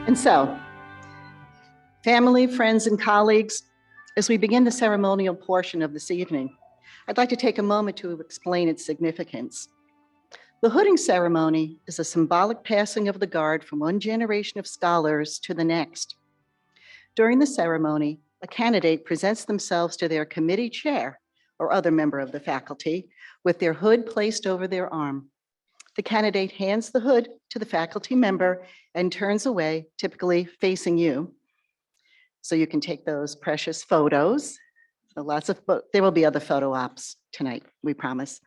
And so, family, friends, and colleagues, as we begin the ceremonial portion of this evening, I'd like to take a moment to explain its significance. The hooding ceremony is a symbolic passing of the guard from one generation of scholars to the next. During the ceremony, a candidate presents themselves to their committee chair or other member of the faculty with their hood placed over their arm. The candidate hands the hood to the faculty member and turns away, typically facing you. So you can take those precious photos. So there will be other photo ops tonight, we promise.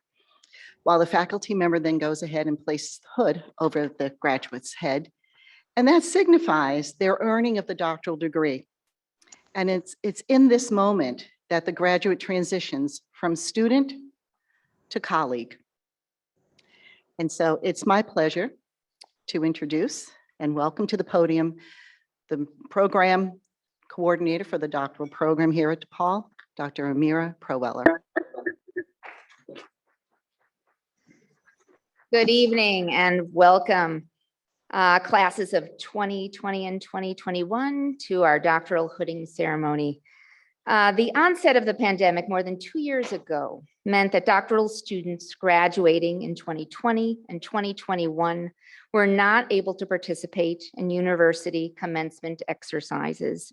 While the faculty member then goes ahead and places the hood over the graduate's head. And that signifies their earning of the doctoral degree. And it's in this moment that the graduate transitions from student to colleague. And so it's my pleasure to introduce and welcome to the podium the program coordinator for the doctoral program here at DePaul, Dr. Amira Proweller. Good evening and welcome, classes of 2020 and 2021 to our doctoral hooding ceremony. The onset of the pandemic more than 2 years ago meant that doctoral students graduating in 2020 and 2021 were not able to participate in university commencement exercises.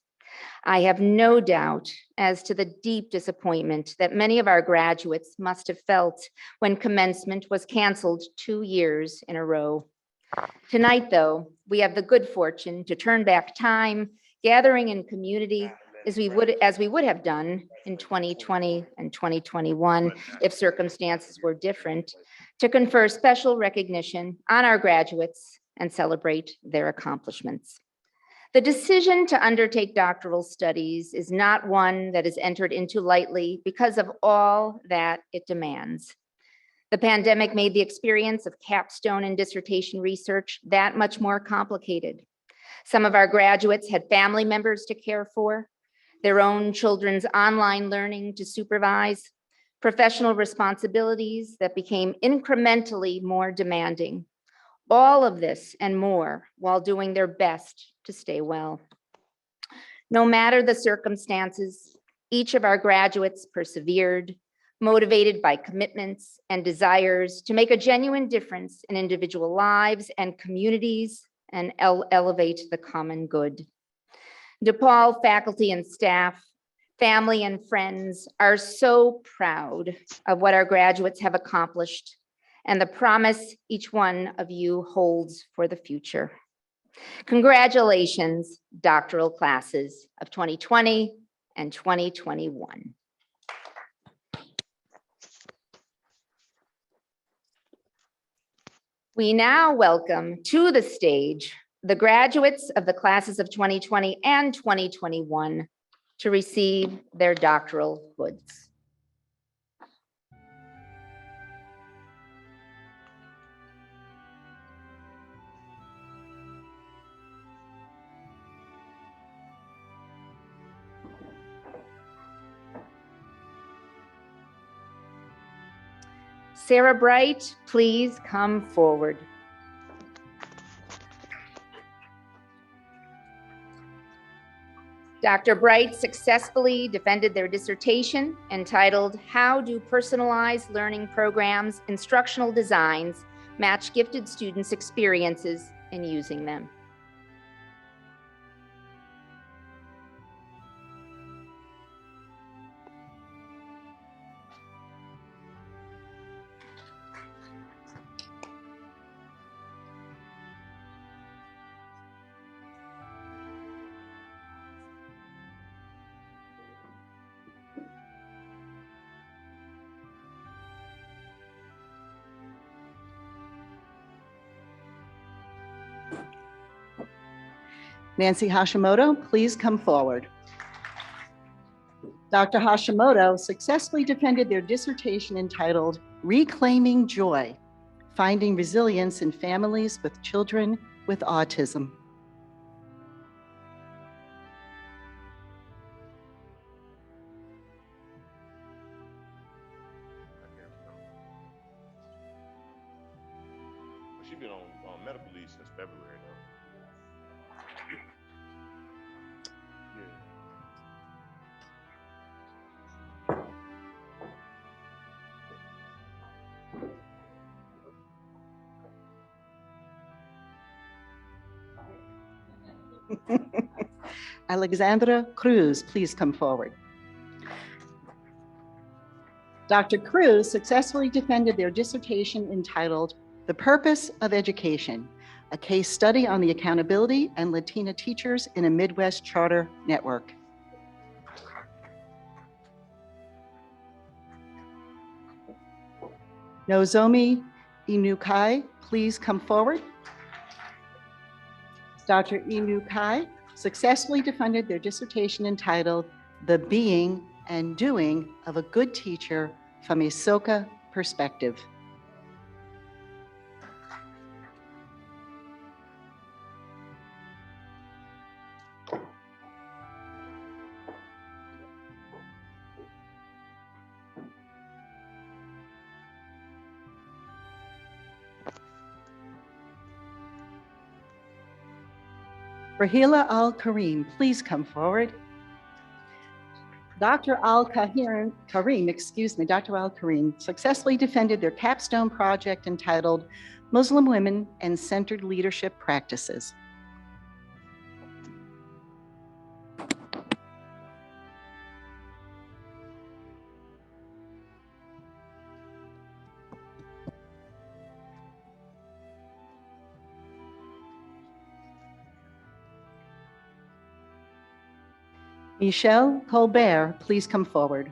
I have no doubt as to the deep disappointment that many of our graduates must have felt when commencement was canceled 2 years in a row. Tonight, though, we have the good fortune to turn back time, gathering in community as we would have done in 2020 and 2021 if circumstances were different, to confer special recognition on our graduates and celebrate their accomplishments. The decision to undertake doctoral studies is not one that is entered into lightly because of all that it demands. The pandemic made the experience of capstone and dissertation research that much more complicated. Some of our graduates had family members to care for, their own children's online learning to supervise, professional responsibilities that became incrementally more demanding. All of this and more while doing their best to stay well. No matter the circumstances, each of our graduates persevered, motivated by commitments and desires to make a genuine difference in individual lives and communities and elevate the common good. DePaul faculty and staff, family and friends are so proud of what our graduates have accomplished and the promise each one of you holds for the future. Congratulations, doctoral classes of 2020 and 2021. We now welcome to the stage the graduates of the classes of 2020 and 2021 to receive their doctoral hoods. Sarah Bright, please come forward. Dr. Bright successfully defended their dissertation entitled, "How Do Personalized Learning Programs Instructional Designs Match Gifted Students' Experiences in Using Them?" Nancy Hashimoto, please come forward. Dr. Hashimoto successfully defended their dissertation entitled "Reclaiming Joy, Finding Resilience in Families with Children with Autism." She's been on medical leave since February, though. Alexandra Cruz, please come forward. Dr. Cruz successfully defended their dissertation entitled The Purpose of Education, a case study on the accountability and Latina teachers in a Midwest charter network. Nozomi Inukai, please come forward. Dr. Inukai successfully defended their dissertation entitled The Being and Doing of a Good Teacher from a Soka Perspective. Rahila Al-Karim, please come forward. Dr. Al-Karim, Dr. Al-Karim successfully defended their capstone project entitled Muslim Women and Centered Leadership Practices. Michelle Colbert, please come forward.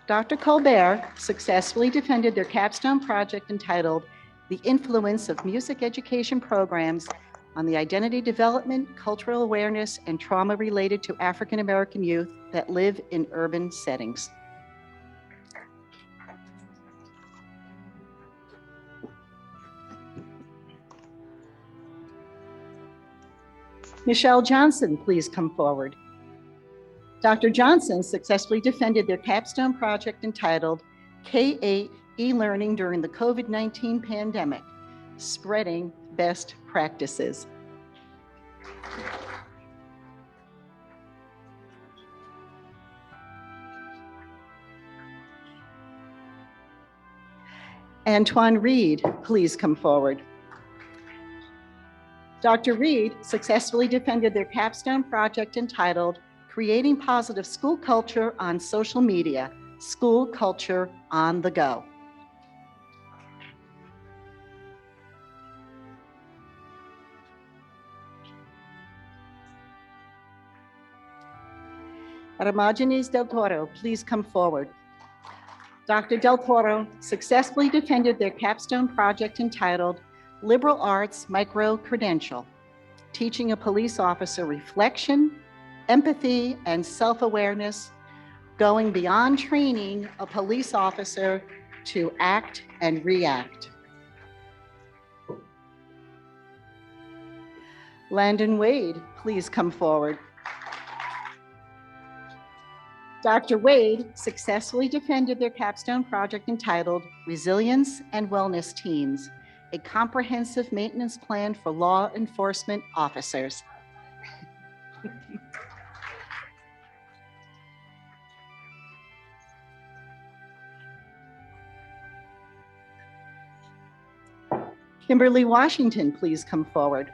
Dr. Colbert successfully defended their capstone project entitled The Influence of Music Education Programs on the Identity Development, Cultural Awareness, and Trauma Related to African American Youth that Live in Urban Settings. Michelle Johnson, please come forward. Dr. Johnson successfully defended their capstone project entitled K-8 E-Learning During the COVID-19 Pandemic, Spreading Best Practices. Antoine Reed, please come forward. Dr. Reed successfully defended their capstone project entitled Creating Positive School Culture on Social Media, School Culture on the Go. Hermogenes Del Toro, please come forward. Dr. Del Toro successfully defended their capstone project entitled Liberal Arts Micro-Credential, Teaching a Police Officer Reflection, Empathy, and Self-Awareness, Going Beyond Training a Police Officer to Act and React. Landon Wade, please come forward. Dr. Wade successfully defended their capstone project entitled Resilience and Wellness Teams, a comprehensive maintenance plan for law enforcement officers. Kimberly Washington, please come forward.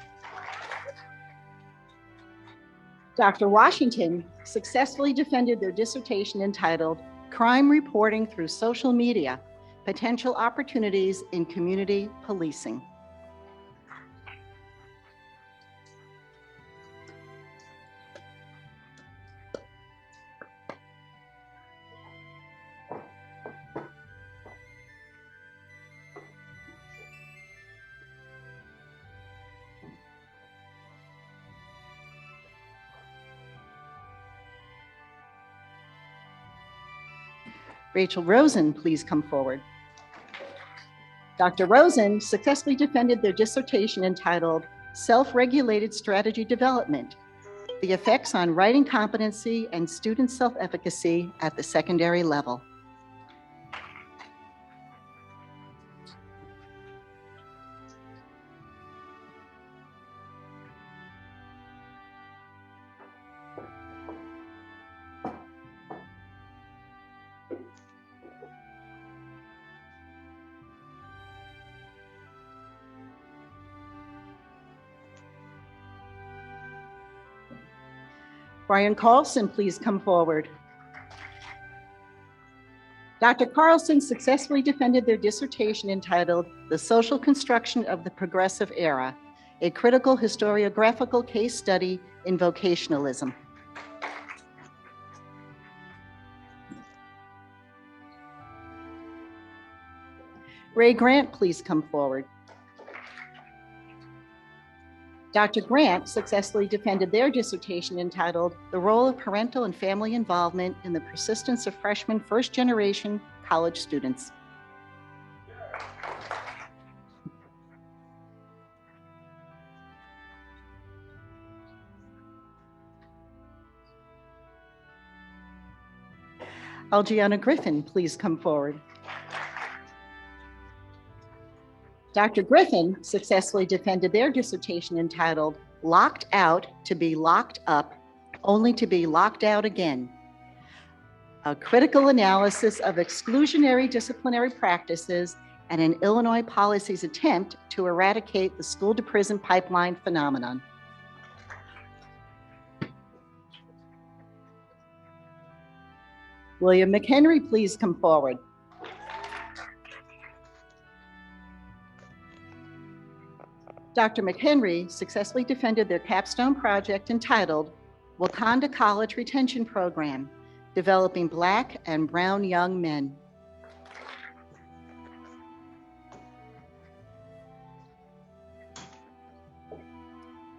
Dr. Washington successfully defended their dissertation entitled Crime Reporting Through Social Media, Potential Opportunities in Community Policing. Rachel Rosen, please come forward. Dr. Rosen successfully defended their dissertation entitled Self-Regulated Strategy Development, the Effects on Writing Competency and Student Self-Efficacy at the Secondary Level. Brian Carlson, please come forward. Dr. Carlson successfully defended their dissertation entitled The Social Construction of the Progressive Era, a critical historiographical case study in vocationalism. Ray Grant, please come forward. Dr. Grant successfully defended their dissertation entitled The Role of Parental and Family Involvement in the Persistence of Freshman First-Generation College Students. Algiana Griffin, please come forward. Dr. Griffin successfully defended their dissertation entitled Locked Out to be Locked Up, Only to be Locked Out Again, a critical analysis of exclusionary disciplinary practices and an Illinois policy's attempt to eradicate the school-to-prison pipeline phenomenon. William McHenry, please come forward. Dr. McHenry successfully defended their capstone project entitled Wakanda College Retention Program, Developing Black and Brown Young Men.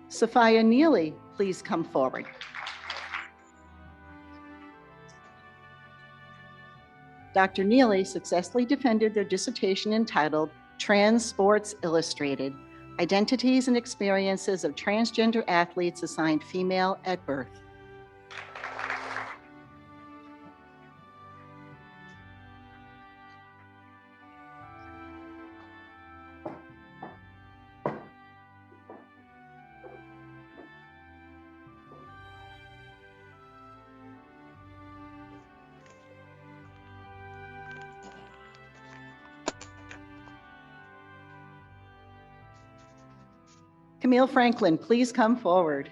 Sophia Neely, please come forward. Dr. Neely successfully defended their dissertation entitled Trans Sports Illustrated, Identities and Experiences of Transgender Athletes Assigned Female at Birth. Camille Franklin, please come forward.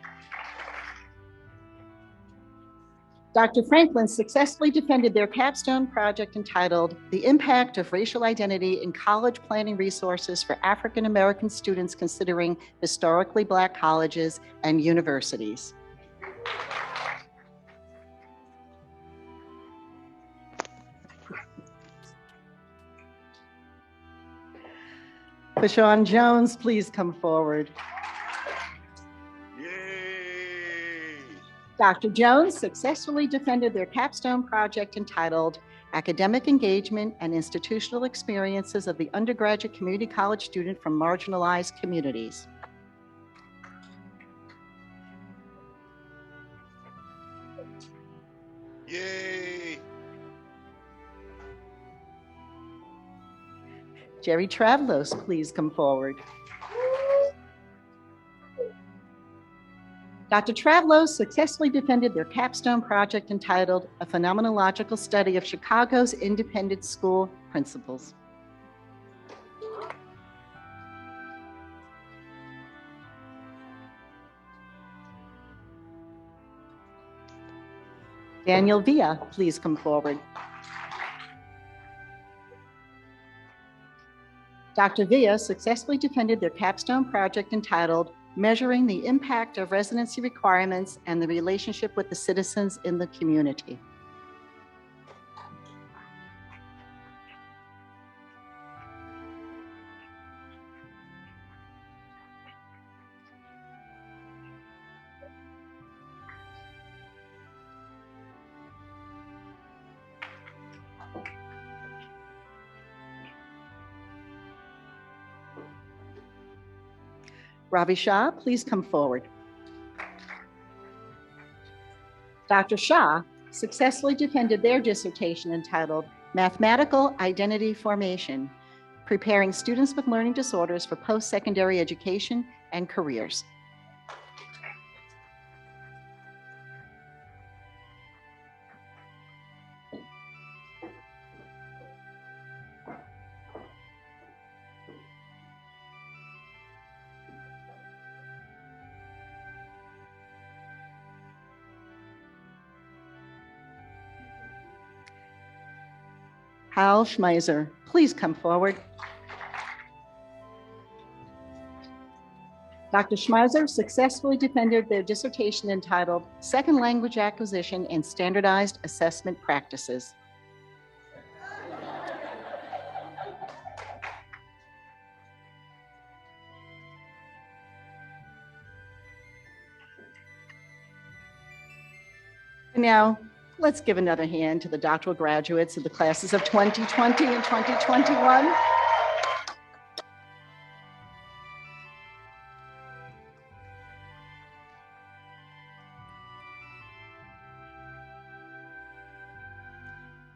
Dr. Franklin successfully defended their capstone project entitled The Impact of Racial Identity in College Planning Resources for African American Students Considering Historically Black Colleges and Universities. Fashawn Jones, please come forward. Dr. Jones successfully defended their capstone project entitled Academic Engagement and Institutional Experiences of the Undergraduate Community College Student from Marginalized Communities. Yay! Jerry Travlos, please come forward. Dr. Travlos successfully defended their capstone project entitled A Phenomenological Study of Chicago's Independent School Principals. Daniel Villa, please come forward. Dr. Villa successfully defended their capstone project entitled Measuring the Impact of Residency Requirements and the Relationship with the Citizens in the Community. Ravi Shah, please come forward. Dr. Shah successfully defended their dissertation entitled Mathematical Identity Formation, Preparing Students with Learning Disorders for Post-Secondary Education and Careers. Hal Schmeiser, please come forward. Dr. Schmeiser successfully defended their dissertation entitled Second Language Acquisition and Standardized Assessment Practices. And now, let's give another hand to the doctoral graduates of the classes of 2020 and 2021.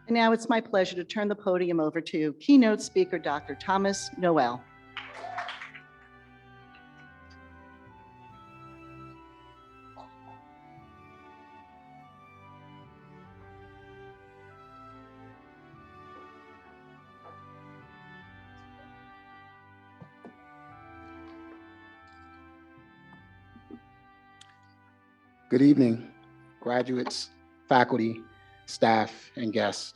And now it's my pleasure to turn the podium over to keynote speaker, Dr. Thomas Noel. Good evening, graduates, faculty, staff, and guests.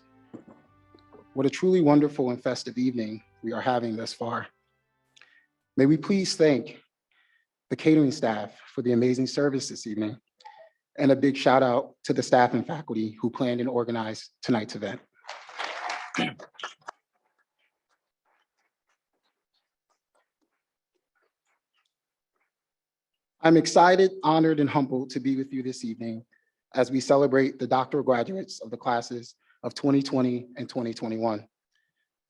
What a truly wonderful and festive evening we are having thus far. May we please thank the catering staff for the amazing service this evening, and a big shout out to the staff and faculty who planned and organized tonight's event. I'm excited, honored, and humbled to be with you this evening as we celebrate the doctoral graduates of the classes of 2020 and 2021.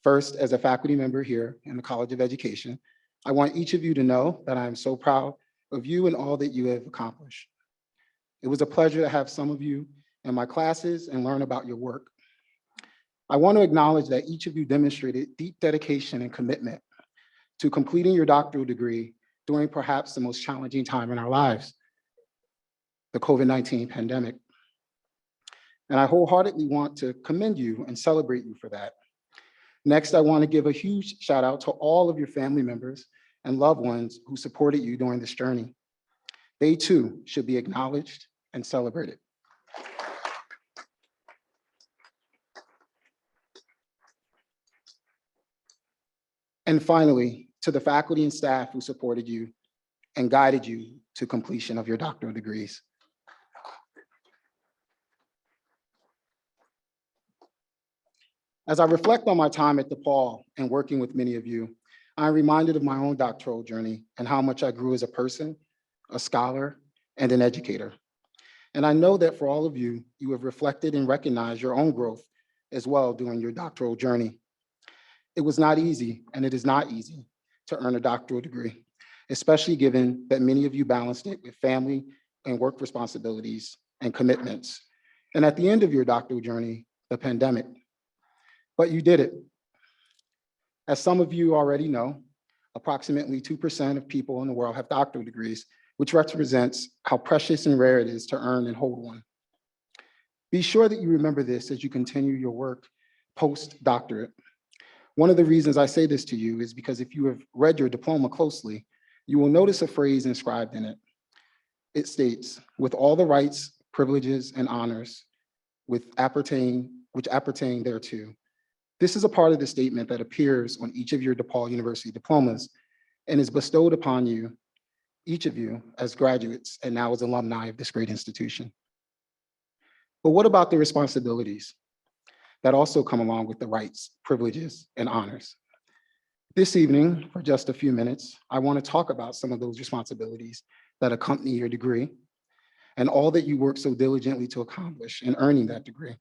First, as a faculty member here in the College of Education, I want each of you to know that I am so proud of you and all that you have accomplished. It was a pleasure to have some of you in my classes and learn about your work. I want to acknowledge that each of you demonstrated deep dedication and commitment to completing your doctoral degree during perhaps the most challenging time in our lives, the COVID-19 pandemic. And I wholeheartedly want to commend you and celebrate you for that. Next, I want to give a huge shout out to all of your family members and loved ones who supported you during this journey. They too should be acknowledged and celebrated. And finally, to the faculty and staff who supported you and guided you to completion of your doctoral degrees. As I reflect on my time at DePaul and working with many of you, I'm reminded of my own doctoral journey and how much I grew as a person, a scholar, and an educator. And I know that for all of you, you have reflected and recognized your own growth as well during your doctoral journey. It was not easy, and it is not easy to earn a doctoral degree, especially given that many of you balanced it with family and work responsibilities and commitments. And at the end of your doctoral journey, the pandemic. But you did it. As some of you already know, approximately 2% of people in the world have doctoral degrees, which represents how precious and rare it is to earn and hold one. Be sure that you remember this as you continue your work post-doctorate. One of the reasons I say this to you is because if you have read your diploma closely, you will notice a phrase inscribed in it. It states, with all the rights, privileges, and honors which appertain thereto. This is a part of the statement that appears on each of your DePaul University diplomas and is bestowed upon you, each of you, as graduates and now as alumni of this great institution. But what about the responsibilities that also come along with the rights, privileges, and honors? This evening, for just a few minutes, I want to talk about some of those responsibilities that accompany your degree and all that you work so diligently to accomplish in earning that degree.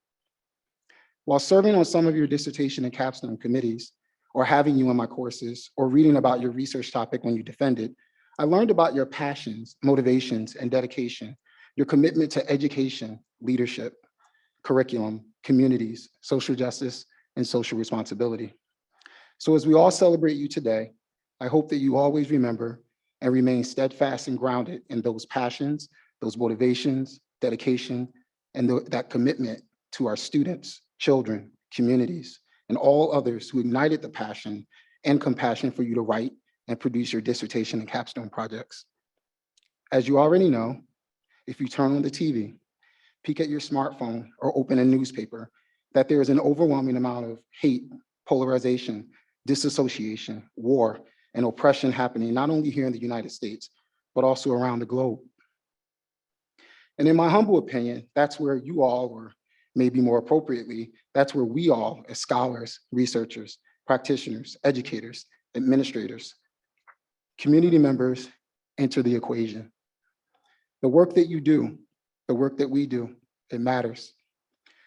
While serving on some of your dissertation and capstone committees, or having you in my courses, or reading about your research topic when you defend it, I learned about your passions, motivations, and dedication, your commitment to education, leadership, curriculum, communities, social justice, and social responsibility. So as we all celebrate you today, I hope that you always remember and remain steadfast and grounded in those passions, those motivations, dedication, and that commitment to our students, children, communities, and all others who ignited the passion and compassion for you to write and produce your dissertation and capstone projects. As you already know, if you turn on the TV, peek at your smartphone, or open a newspaper, that there is an overwhelming amount of hate, polarization, disassociation, war, and oppression happening not only here in the United States, but also around the globe. And in my humble opinion, that's where you all, or maybe more appropriately, that's where we all, as scholars, researchers, practitioners, educators, administrators, community members, enter the equation. The work that you do, the work that we do, it matters.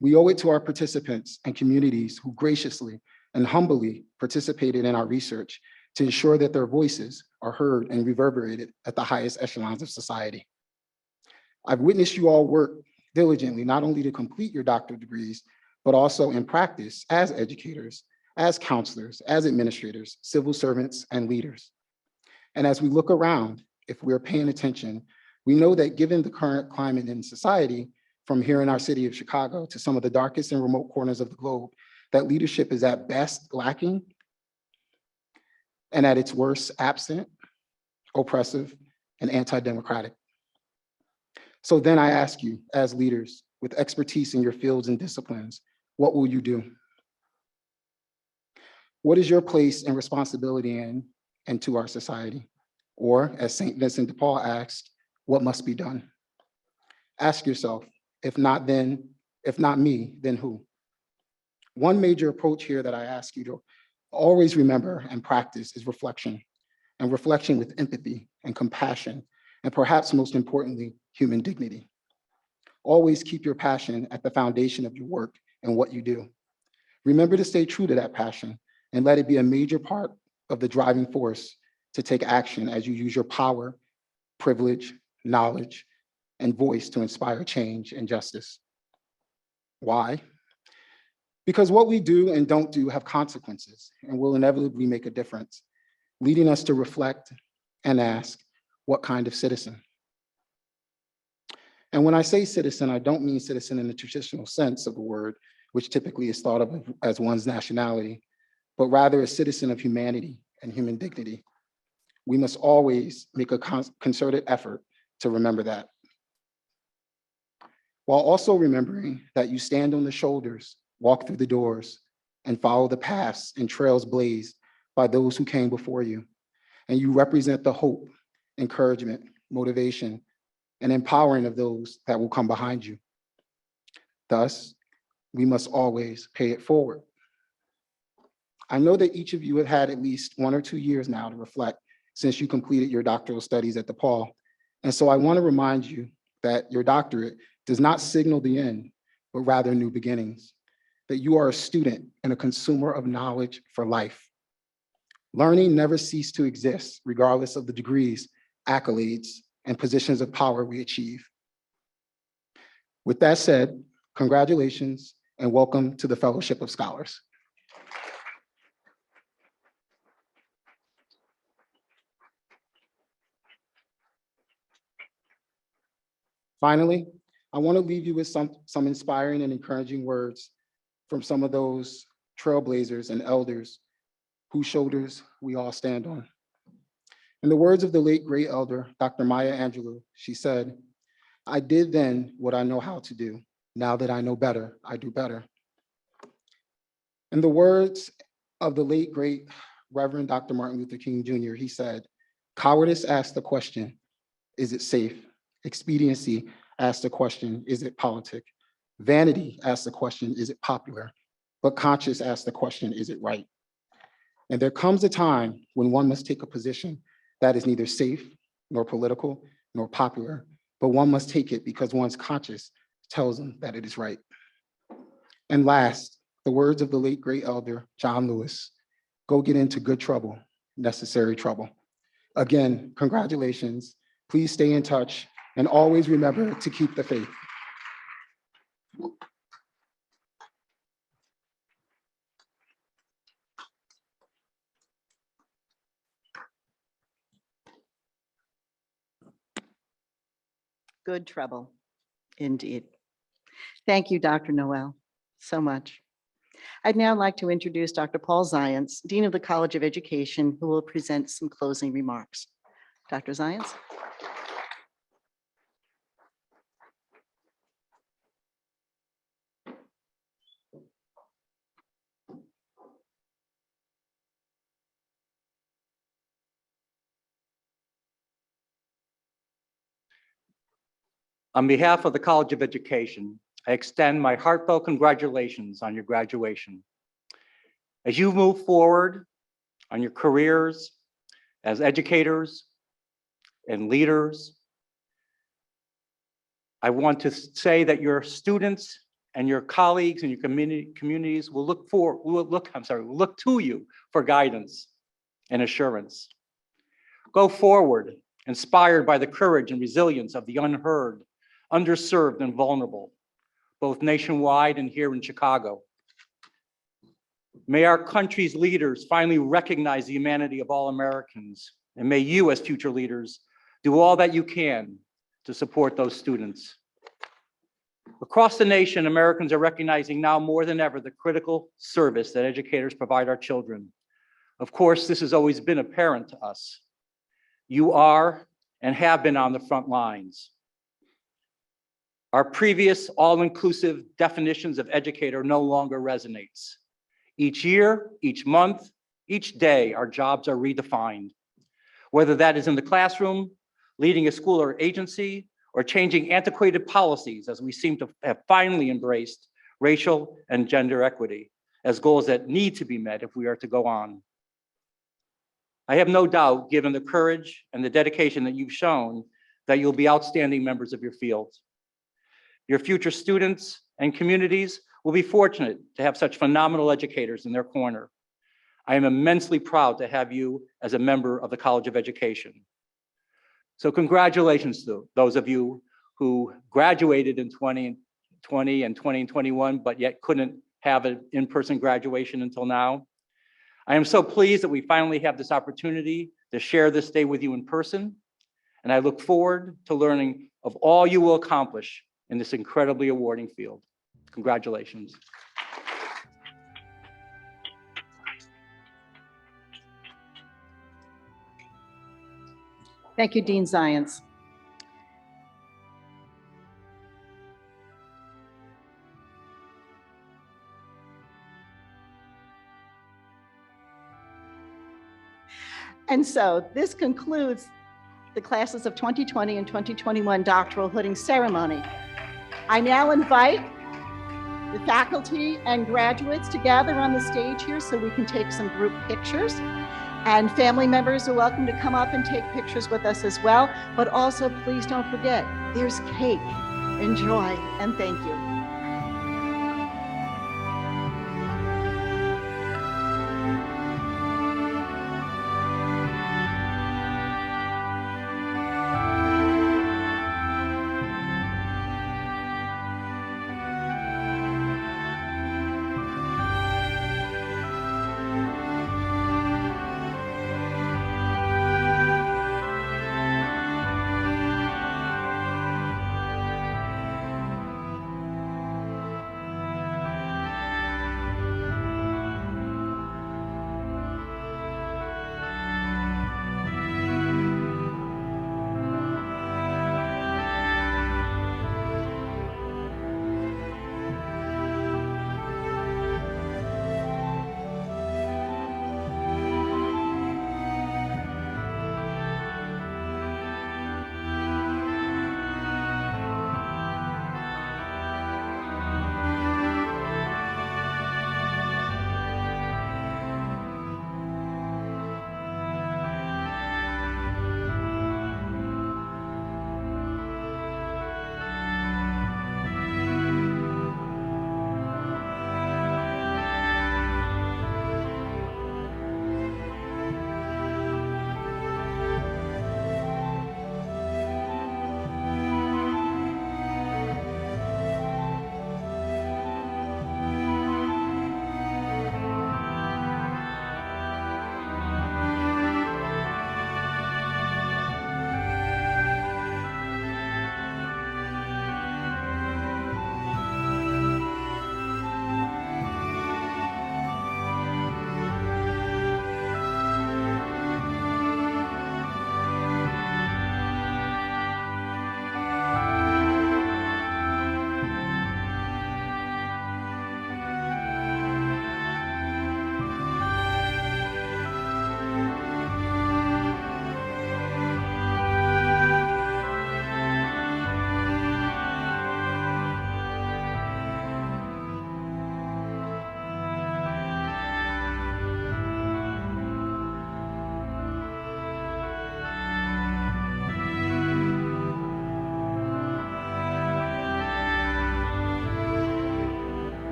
We owe it to our participants and communities who graciously and humbly participated in our research to ensure that their voices are heard and reverberated at the highest echelons of society. I've witnessed you all work diligently, not only to complete your doctoral degrees, but also in practice as educators, as counselors, as administrators, civil servants, and leaders. And as we look around, if we're paying attention, we know that given the current climate in society, from here in our city of Chicago to some of the darkest and remote corners of the globe, that leadership is at best lacking, and at its worst absent, oppressive, and anti-democratic. So then I ask you, as leaders with expertise in your fields and disciplines, what will you do? What is your place and responsibility in and to our society? Or, as St. Vincent de Paul asked, what must be done? Ask yourself, if not me, then who? One major approach here that I ask you to always remember and practice is reflection, and reflection with empathy and compassion, and perhaps most importantly, human dignity. Always keep your passion at the foundation of your work and what you do. Remember to stay true to that passion and let it be a major part of the driving force to take action as you use your power, privilege, knowledge, and voice to inspire change and justice. Why? Because what we do and don't do have consequences and will inevitably make a difference, leading us to reflect and ask, what kind of citizen? And when I say citizen, I don't mean citizen in the traditional sense of the word, which typically is thought of as one's nationality, but rather a citizen of humanity and human dignity. We must always make a concerted effort to remember that, while also remembering that you stand on the shoulders, walk through the doors, and follow the paths and trails blazed by those who came before you. And you represent the hope, encouragement, motivation, and empowering of those that will come behind you. Thus, we must always pay it forward. I know that each of you have had at least 1 or 2 years now to reflect since you completed your doctoral studies at DePaul. And so I want to remind you that your doctorate does not signal the end, but rather new beginnings, that you are a student and a consumer of knowledge for life. Learning never ceased to exist, regardless of the degrees, accolades, and positions of power we achieve. With that said, congratulations and welcome to the Fellowship of Scholars. Finally, I want to leave you with some inspiring and encouraging words from some of those trailblazers and elders whose shoulders we all stand on. In the words of the late great elder, Dr. Maya Angelou, she said, "I did then what I know how to do. Now that I know better, I do better." In the words of the late great Reverend Dr. Martin Luther King Jr., he said, "Cowardice asks the question, is it safe? Expediency asks the question, is it politic? Vanity asks the question, is it popular? But conscience asks the question, is it right?" And there comes a time when one must take a position that is neither safe, nor political, nor popular, but one must take it because one's conscience tells them that it is right. And last, the words of the late great elder, John Lewis, "Go get into good trouble, necessary trouble." Again, congratulations. Please stay in touch and always remember to keep the faith. Good trouble, indeed. Thank you, Dr. Noel, so much. I'd now like to introduce Dr. Paul Zients, Dean of the College of Education, who will present some closing remarks. Dr. Zients. On behalf of the College of Education, I extend my heartfelt congratulations on your graduation. As you move forward on your careers as educators and leaders, I want to say that your students and your colleagues and your communities will look to you for guidance and assurance. Go forward, inspired by the courage and resilience of the unheard, underserved, and vulnerable, both nationwide and here in Chicago. May our country's leaders finally recognize the humanity of all Americans, and may you, as future leaders, do all that you can to support those students. Across the nation, Americans are recognizing now more than ever the critical service that educators provide our children. Of course, this has always been apparent to us. You are and have been on the front lines. Our previous all-inclusive definitions of educator no longer resonates. Each year, each month, each day, our jobs are redefined. Whether that is in the classroom, leading a school or agency, or changing antiquated policies as we seem to have finally embraced racial and gender equity as goals that need to be met if we are to go on. I have no doubt, given the courage and the dedication that you've shown, that you'll be outstanding members of your field. Your future students and communities will be fortunate to have such phenomenal educators in their corner. I am immensely proud to have you as a member of the College of Education. So congratulations to those of you who graduated in 2020 and 2021, but yet couldn't have an in-person graduation until now. I am so pleased that we finally have this opportunity to share this day with you in person, and I look forward to learning of all you will accomplish in this incredibly awarding field. Congratulations. Thank you, Dean Zients. And so this concludes the classes of 2020 and 2021 doctoral hooding ceremony. I now invite the faculty and graduates to gather on the stage here so we can take some group pictures. And family members are welcome to come up and take pictures with us as well. But also, please don't forget, there's cake. Enjoy and thank you.